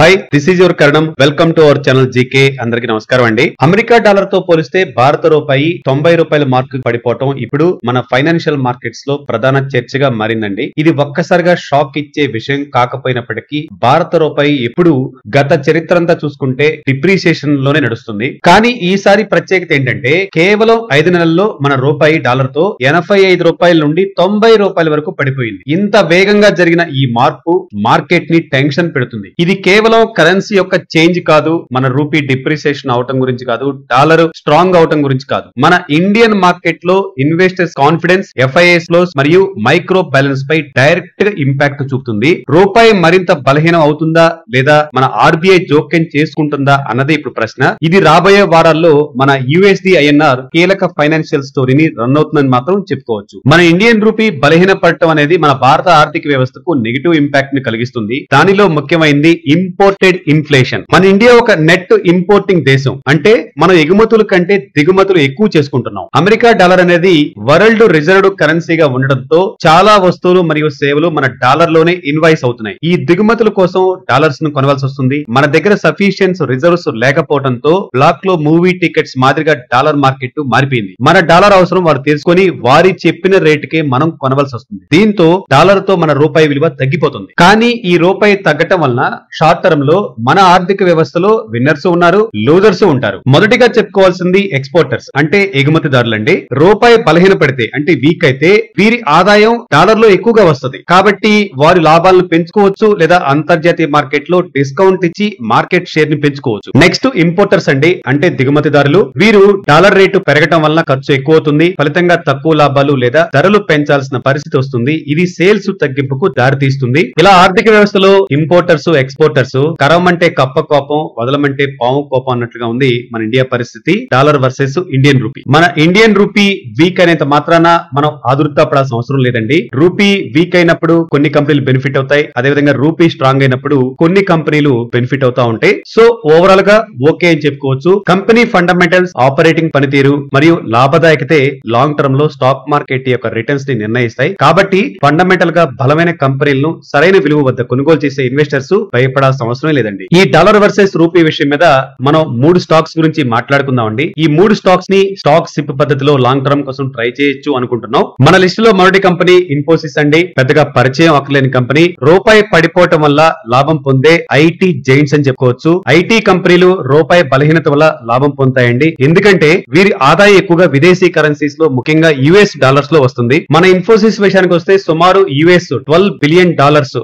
Hi, this is your Karanam. Welcome to our channel GK. అందరికి నమస్కారం అండి. America dollar తో పోలిస్తే భారత రూపాయి 90 రూపాయల మార్కు పడిపోవటం ఇప్పుడు మన ఫైనాన్షియల్ మార్కెట్స్ లో ప్రధాన చర్చగా మారిందండి. ఇది ఒక్కసారిగా షాక్ ఇచ్చే విషయం కాకపోయినప్పటికీ భారత రూపాయి ఎప్పుడు గత చరిత్ర అంతా చూసుకుంటే డిప్రిసియేషన్ లోనే నడుస్తుంది. కానీ ఈసారి ప్రత్యేకత ఏంటంటే కేవలం 5 నెలల్లో మన రూపాయి డాలర్ తో 85 రూపాయల నుండి 90 రూపాయల వరకు పడిపోయింది. ఇంత వేగంగా జరిగిన ఈ మార్పు మార్కెట్ ని టెన్షన్ పెడుతుంది. ఇది కేవలం కరెన్సీ యొక్క చేంజ్ కాదు, మన రూపీ డిప్రిసియేషన్ అవటం గురించి కాదు, డాలర్ స్ట్రాంగ్ అవటం గురించి కాదు. మన ఇండియన్ మార్కెట్ లో ఇన్వెస్టర్స్ కాన్ఫిడెన్స్, ఎఫ్ఐఎస్ ఫ్లోస్ మరియు మైక్రో బ్యాలెన్స్ పై డైరెక్ట్ గా ఇంపాక్ట్ చూపుతుంది. రూపాయి మరింత బలహీనం అవుతుందా లేదా మన ఆర్బీఐ జోక్యం చేసుకుంటుందా అన్నది ఇప్పుడు ప్రశ్న. ఇది రాబోయే వారాల్లో మన యుఎస్డి ఐఎన్ఆర్ కీలక ఫైనాన్షియల్ స్టోరీని రన్ అవుతుందని మాత్రం చెప్పుకోవచ్చు. మన ఇండియన్ రూపీ బలహీన పడటం అనేది మన భారత ఆర్థిక వ్యవస్థకు నెగిటివ్ ఇంపాక్ట్ ని కలిగిస్తుంది. దానిలో ముఖ్యమైనది ఇంపోర్టెడ్ ఇన్ఫ్లేషన్. మన ఇండియా ఒక నెట్ ఇంపోర్టింగ్ దేశం, అంటే మనం ఎగుమతుల కంటే దిగుమతులు ఎక్కువ చేసుకుంటున్నాం. అమెరికా డాలర్ అనేది వరల్డ్ రిజర్వ్డ్ కరెన్సీగా ఉండడంతో చాలా వస్తువులు మరియు సేవలు మన డాలర్ లోనే ఇన్వాయిస్ అవుతున్నాయి. ఈ దిగుమతుల కోసం డాలర్స్ ను కొనవలసి వస్తుంది. మన దగ్గర సఫిషియన్స్ రిజర్వ్స్ లేకపోవడంతో బ్లాక్ లో మూవీ టికెట్స్ మాదిరిగా డాలర్ మార్కెట్ మారిపోయింది. మన డాలర్ అవసరం వారు తీసుకొని వారి చెప్పిన రేటుకే మనం కొనవలసి వస్తుంది. దీంతో డాలర్ తో మన రూపాయి విలువ తగ్గిపోతుంది. కానీ ఈ రూపాయి తగ్గటం వలన షార్ట్ టర్మ్ లో మన ఆర్థిక వ్యవస్థలో విన్నర్స్ ఉన్నారు, లూజర్స్ ఉంటారు. మొదటిగా చెప్పుకోవాల్సింది ఎక్స్పోర్టర్స్ అంటే ఎగుమతిదారులండి. రూపాయి బలహీన పడితే అంటే వీక్ అయితే వీరి ఆదాయం డాలర్ లో ఎక్కువగా వస్తుంది. కాబట్టి వారి లాభాలను పెంచుకోవచ్చు లేదా అంతర్జాతీయ మార్కెట్ లో డిస్కౌంట్ ఇచ్చి మార్కెట్ షేర్ ని పెంచుకోవచ్చు. నెక్స్ట్ ఇంపోర్టర్స్ అండి, అంటే దిగుమతిదారులు. వీరు డాలర్ రేటు పెరగటం వల్ల ఖర్చు ఎక్కువ అవుతుంది. ఫలితంగా తక్కువ లాభాలు లేదా ధరలు పెంచాల్సిన పరిస్థితి వస్తుంది. ఇది సేల్స్ తగ్గింపుకు దారితీస్తుంది. ఇలా ఆర్థిక వ్యవస్థలో ఇంపోర్టర్స్, ఎక్స్పోర్టర్స్ కరవమంటే కప్ప కోపం, వదలమంటే పాము కోపం అన్నట్లుగా ఉంది మన ఇండియా పరిస్థితి. Dollar versus Indian rupee. మన ఇండియన్ రూపీ వీక్ అయినంత మాత్రాన మనం ఆదుర్తాపడాల్సిన అవసరం లేదండి. రూపీ వీక్ అయినప్పుడు కొన్ని కంపెనీలు బెనిఫిట్ అవుతాయి, అదేవిధంగా రూపీ స్ట్రాంగ్ అయినప్పుడు కొన్ని కంపెనీలు బెనిఫిట్ అవుతా ఉంటాయి. సో ఓవరాల్ గా ఓకే అని చెప్పుకోవచ్చు. కంపెనీ ఫండమెంటల్స్, ఆపరేటింగ్ పనితీరు మరియు లాభదాయకతే లాంగ్ టర్మ్ లో స్టాక్ మార్కెట్ యొక్క రిటర్న్స్ ని నిర్ణయిస్తాయి. కాబట్టి ఫండమెంటల్ గా బలమైన కంపెనీలను సరైన విలువ వద్ద కొనుగోలు చేసే ఇన్వెస్టర్స్ భయపడాల్సిన అవసరం లేదండి. ఈ డాలర్ వర్సెస్ రూపీ విషయం మీద మనం 3 స్టాక్స్ గురించి మాట్లాడుకుందామండి. ఈ 3 స్టాక్స్ ని స్టాక్ సిప్ పద్ధతిలో లాంగ్ టర్మ్ కోసం ట్రై చేయొచ్చు అనుకుంటున్నాం. మన లిస్ట్ లో మొదటి కంపెనీ ఇన్ఫోసిస్ అండి. పెద్దగా పరిచయం అక్కర్లేని కంపెనీ. రూపాయి పడిపోవటం వల్ల లాభం పొందే ఐటీ జైంట్స్ అని చెప్పుకోవచ్చు. ఐటీ కంపెనీలు రూపాయి బలహీనత వల్ల లాభం పొందుతాయండి. ఎందుకంటే వీరి ఆదాయం ఎక్కువగా విదేశీ కరెన్సీస్ లో ముఖ్యంగా యుఎస్ డాలర్స్ లో వస్తుంది. మన ఇన్ఫోసిస్ విషయానికి వస్తే సుమారు $12 బిలియన్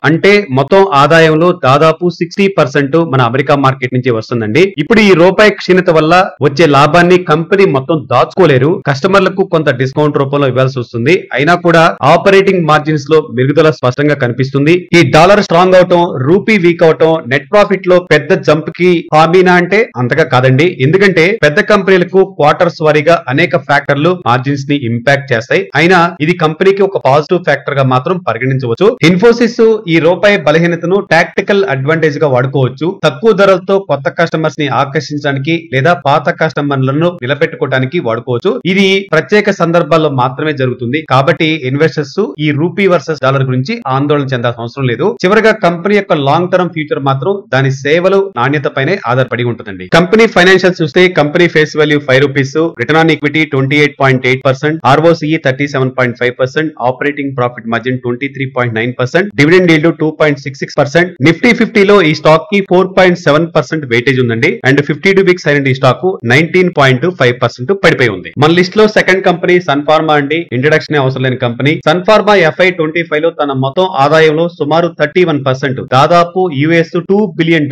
అంటే మొత్తం ఆదాయంలో దాదాపు 60% మన అమెరికా మార్కెట్ నుంచి వస్తుందండి. ఇప్పుడు ఈ రూపాయి క్షీణత వల్ల వచ్చే లాభాన్ని కంపెనీ మొత్తం దాచుకోలేరు. కస్టమర్లకు కొంత డిస్కౌంట్ రూపంలో ఇవ్వాల్సి వస్తుంది. అయినా కూడా ఆపరేటింగ్ మార్జిన్స్ లో మెరుగుదల స్పష్టంగా కనిపిస్తుంది. ఈ డాలర్ స్ట్రాంగ్ అవటం, రూపీ వీక్ అవటం నెట్ ప్రాఫిట్ లో పెద్ద జంప్ కి హామీనా అంటే అంతగా కాదండి. ఎందుకంటే పెద్ద కంపెనీలకు క్వార్టర్స్ వారీగా అనేక ఫ్యాక్టర్లు మార్జిన్స్ ని ఇంపాక్ట్ చేస్తాయి. అయినా ఇది కంపెనీకి ఒక పాజిటివ్ ఫ్యాక్టర్ గా మాత్రం పరిగణించవచ్చు. ఇన్ఫోసిస్ ఈ రూపాయి బలహీనతను టాక్టికల్ అడ్వాంటేజ్ గా వాడుకోవచ్చు. తక్కువ ధరలతో కొత్త కస్టమర్స్ ని ఆకర్షించడానికి లేదా పాత కస్టమర్లను నిలబెట్టుకోవడానికి వాడుకోవచ్చు. ఇది ప్రత్యేక సందర్భాల్లో మాత్రమే జరుగుతుంది. కాబట్టి ఇన్వెస్టర్స్ ఈ రూపీ వర్సెస్ డాలర్ గురించి ఆందోళన చెందాల్సిన అవసరం లేదు. చివరిగా కంపెనీ యొక్క లాంగ్ టర్మ్ ఫ్యూచర్ మాత్రం దాని సేవలు నాణ్యత పైనే ఆధారపడి ఉంటుందండి. కంపెనీ ఫైనాన్షియల్ చూస్తే company face value ₹5, return on equity 28.8%, ROCE 37.5%, operating profit margin 23.9%, dividend yield 2.66%. Nifty 50 లో ఈ స్టాక్ కి 4.7% వెయిటేజ్ ఉందండి. అండ్ 52 వీక్స్ అయిన ఈ స్టాక్ 19.5% పడిపోయి ఉంది. మన లిస్ట్ లో సెకండ్ కంపెనీ సన్ ఫార్మా అండి. ఇంట్రడక్షన్ అవసరం లేని కంపెనీ. సన్ ఫార్మా FY25 లో తన మొత్తం ఆదాయంలో సుమారు 31%, దాదాపు $2 బిలియన్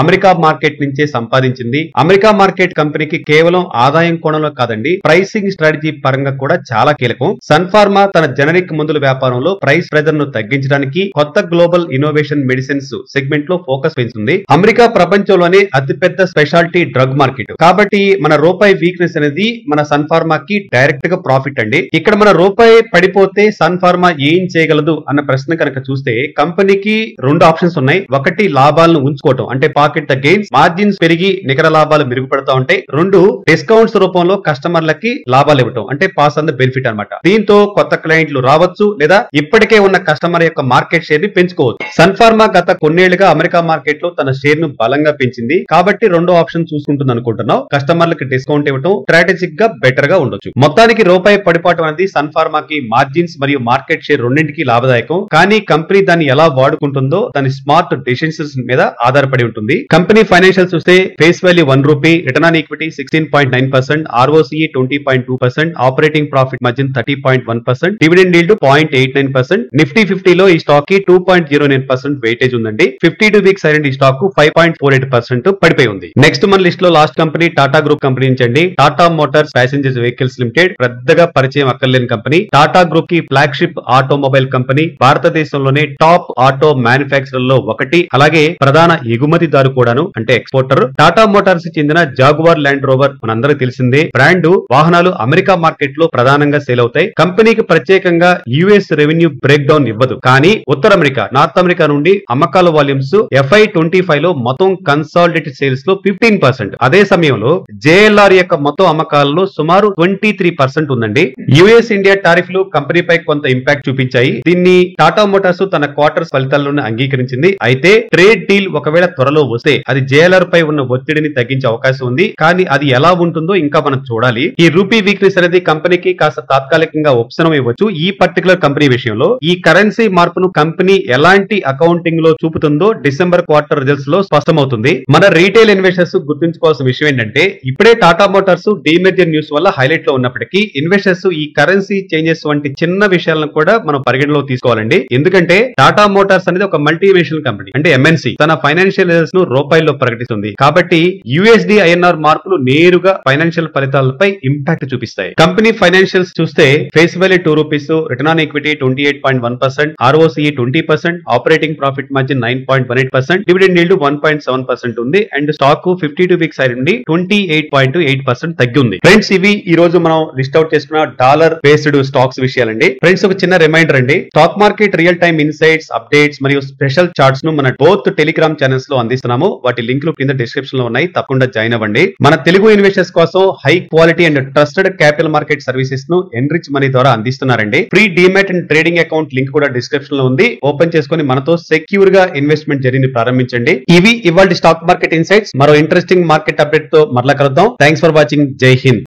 అమెరికా మార్కెట్ నుంచే సంపాదించింది. అమెరికా మార్కెట్ కంపెనీకి కేవలం ఆదాయం కోణంలో కాదండి, ప్రైసింగ్ స్ట్రాటజీ పరంగా కూడా చాలా కీలకం. సన్ ఫార్మా తన జనరిక్ మందుల వ్యాపారంలో ప్రైస్ ప్రెజర్ ను తగ్గించడానికి కొత్త గ్లోబల్ ఇన్నోవేషన్ మెడిసిన్స్ సెగ్మెంట్ లో ఫోకస్ పెంచుతుంది. అమెరికా ప్రపంచంలోనే అతిపెద్ద స్పెషాలిటీ డ్రగ్ మార్కెట్. కాబట్టి మన రూపాయి వీక్నెస్ అనేది మన సన్ ఫార్మాకి డైరెక్ట్ గా ప్రాఫిట్ అండి. ఇక్కడ మన రూపాయి పడిపోతే సన్ ఫార్మా ఏం చేయగలదు అన్న ప్రశ్న కనుక చూస్తే కంపెనీకి 2 ఆప్షన్స్ ఉన్నాయి. ఒకటి లాభాలను ఉంచుకోవటం, అంటే పాకెట్ ద గెయిన్స్, మార్జిన్స్ పెరిగి నికర లాభాలు మెరుగుపడతా ఉంటాయి. 2 డిస్కౌంట్స్ రూపంలో కస్టమర్లకి లాభాలు ఇవ్వటం, అంటే పాస్ ఆన్ ద బెనిఫిట్ అన్నమాట. దీంతో కొత్త క్లయింట్లు రావచ్చు లేదా ఇప్పటికే ఉన్న కస్టమర్ యొక్క మార్కెట్ షేర్ ని పెంచుకోవచ్చు. సన్ ఫార్మా గత కొన్నేళ్లుగా అమెరికా అమెరికా మార్కెట్ లో తన షేర్ ను బలంగా పెంచింది కాబట్టి రెండో ఆప్షన్ చూసుకుంటుంది అనుకుంటున్నాం. కస్టమర్లకు డిస్కౌంట్ ఇవ్వడం స్ట్రాటజిక్ గా బెటర్ గా ఉండొచ్చు. మొత్తానికి రూపాయి పడిపోవడం అనేది సన్ ఫార్మాకి మార్జిన్స్ మరియు మార్కెట్ షేర్ రెండింటికి లాభదాయకం. కానీ కంపెనీ దాన్ని ఎలా వాడుకుంటుందో దాని స్మార్ట్ డెసిషన్స్ మీద ఆధారపడి ఉంటుంది. కంపెనీ ఫైనాన్షియల్ చూస్తే face value ₹1, return on equity 16.9%, ROCE 20.2%, operating profit margin 30.1%, dividend yield 0.89%. Nifty 50 లో ఈ స్టాక్ కి 2.09% వెయిటేజ్ ఉందండి. 52 వీక్స్ అయిన ఈ స్టాక్ 5.48% పడిపోయి ఉంది. నెక్స్ట్ మన లిస్ట్ లో last company Tata group company నుంచి అండి. Tata Motors passengers vehicles limited పెద్దగా పరిచయం అక్కర్లేని కంపెనీ. టాటా గ్రూప్ కి ఫ్లాగ్షిప్ ఆటోమొబైల్ కంపెనీ. భారతదేశంలోనే టాప్ ఆటో మ్యానుఫ్యాక్చరర్ లో ఒకటి, అలాగే ప్రధాన ఎగుమతిదారు కూడాను, అంటే ఎక్స్పోర్టర్. టాటా మోటార్స్ చెందిన జాగువార్ ల్యాండ్ రోవర్ మనందరికీ తెలిసిందే. బ్రాండ్ వాహనాలు అమెరికా మార్కెట్ లో ప్రధానంగా సేల్ అవుతాయి. కంపెనీకి ప్రత్యేకంగా యుఎస్ రెవెన్యూ బ్రేక్ డౌన్ ఇవ్వదు. కానీ ఉత్తర అమెరికా, నార్త్ అమెరికా నుండి అమ్మకాల వాల్యూమ్స్ FY25 లో మొత్తం కన్సాలిడేటెడ్ సేల్స్ లో 15%. అదే సమయంలో జేఎల్ఆర్ యొక్క మొత్తం అమ్మకాలలో సుమారు 23% ఉందండి. యుఎస్ ఇండియా టారిఫ్లు కంపెనీపై కొంత ఇంపాక్ట్ చూపించాయి. దీన్ని టాటా మోటార్స్ తన క్వార్టర్స్ ఫలితాల్లోనే అంగీకరించింది. అయితే ట్రేడ్ డీల్ ఒకవేళ త్వరలో వస్తే అది జేఎల్ఆర్ పై ఉన్న ఒత్తిడిని తగ్గించే అవకాశం ఉంది. కానీ అది ఎలా ఉంటుందో ఇంకా మనం చూడాలి. ఈ రూపీ వీక్నెస్ అనేది కంపెనీకి కాస్త తాత్కాలికంగా ఉపశమనం ఇవ్వచ్చు. ఈ పర్టికులర్ కంపెనీ విషయంలో ఈ కరెన్సీ మార్పును కంపెనీ ఎలాంటి అకౌంటింగ్ లో చూపుతుందో డిసెంబర్ క్వార్టర్ రిజల్ట్స్ లో స్పష్టమవుతుంది. మన రీటైల్ ఇన్వెస్టర్స్ గుర్తుంచుకోవాల్సిన విషయం ఏంటంటే ఇప్పుడే టాటా మోటార్స్ డీమెర్జర్ న్యూస్ వల్ల హైలైట్ లో ఉన్నప్పటికీ ఇన్వెస్టర్స్ ఈ కరెన్సీ చేంజెస్ వంటి చిన్న విషయాలను కూడా మనం పరిగణలో తీసుకోవాలండి. ఎందుకంటే టాటా మోటార్స్ అనేది ఒక మల్టీనేషనల్ కంపెనీ, అంటే MNC. తన ఫైనాన్షియల్ రిజల్ట్స్ ను రూపాయల్లో ప్రకటిస్తుంది. కాబట్టి USD INR మార్పులు నేరుగా ఫైనాన్షియల్ ఫలితాలపై ఇంపాక్ట్ చూపిస్తాయి. కంపెనీ ఫైనాన్షియల్స్ చూస్తే face value ₹2, return on equity 28.1%, ROCE 20%, operating profit margin 9.18%, dividend yield 1.7% ఉంది. అండ్ స్టాక్ 52 వీక్స్ అయి నుండి 28.8% తగ్గి ఉంది. ఫ్రెండ్స్, ఇవి ఈ రోజు మనం లిస్ట్ అవుట్ చేసుకున్న డాలర్ బేస్డ్ స్టాక్స్ విషయాలండి. ఫ్రెండ్స్, ఒక చిన్న రిమైండర్ అండి. Stock market real time insights, updates మరియు స్పెషల్ చార్ట్స్ ను మన బోత్ టెలిగ్రామ్ ఛానల్స్ లో అందిస్తున్నాము. వాటి లింకులు కింద డిస్క్రిప్షన్ లో ఉన్నాయి. తప్పకుండా జాయిన్ అవ్వండి. మన తెలుగు ఇన్వెస్టర్స్ కోసం high quality and trusted capital market services ను ఎన్రిచ్ మనీ ద్వారా అందిస్తున్నారండి. Free demat and trading account link కూడా డిస్క్రిప్షన్ లో ఉంది. ఓపెన్ చేసుకుని మనతో సెక్యూర్ గా ఇన్వెస్ట్మెంట్ జర్నీని ప్రారంభించండి. ఇవి ఇవాళ స్టాక్ మార్కెట్ ఇన్సైట్స్. మరో ఇంట్రెస్టింగ్ మార్కెట్ అప్డేట్ తో మరలా కలుద్దాం. Thanks for watching. జై హింద్.